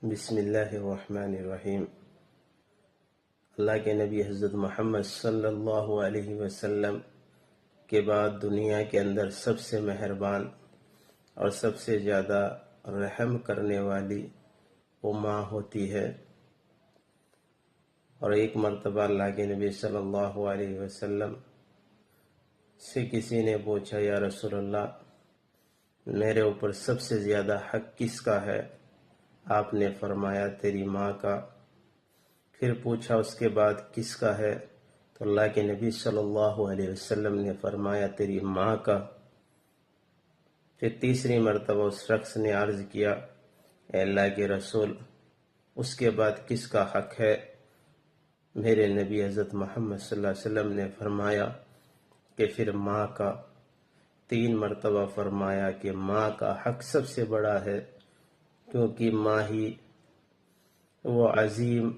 بسم اللہ الرحمن الرحیم۔ اللہ کے نبی حضرت محمد صلی اللہ علیہ وسلم کے بعد دنیا کے اندر سب سے مہربان اور سب سے زیادہ رحم کرنے والی وہ ماں ہوتی ہے۔ اور ایک مرتبہ اللہ کے نبی صلی اللہ علیہ وسلم سے کسی نے پوچھا، یا رسول اللہ، میرے اوپر سب سے زیادہ حق کس کا ہے؟ آپ نے فرمایا تیری ماں کا۔ پھر پوچھا اس کے بعد کس کا ہے؟ تو اللہ کے نبی صلی اللہ علیہ وسلم نے فرمایا تیری ماں کا۔ پھر تیسری مرتبہ اس شخص نے عرض کیا، اے اللہ کے رسول، اس کے بعد کس کا حق ہے؟ میرے نبی حضرت محمد صلی اللہ علیہ وسلم نے فرمایا کہ پھر ماں کا۔ تین مرتبہ فرمایا کہ ماں کا حق سب سے بڑا ہے، کیونکہ ماں ہی وہ عظیم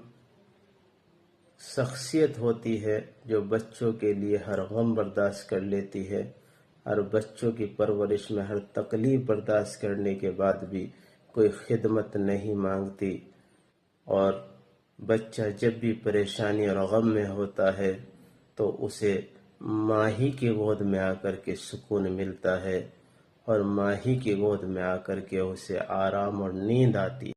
شخصیت ہوتی ہے جو بچوں کے لیے ہر غم برداشت کر لیتی ہے، اور بچوں کی پرورش میں ہر تکلیف برداشت کرنے کے بعد بھی کوئی خدمت نہیں مانگتی۔ اور بچہ جب بھی پریشانی اور غم میں ہوتا ہے تو اسے ماں ہی کی گود میں آ کر کے سکون ملتا ہے، اور ماں ہی کی گود میں آ کر کے اسے آرام اور نیند آتی ہے۔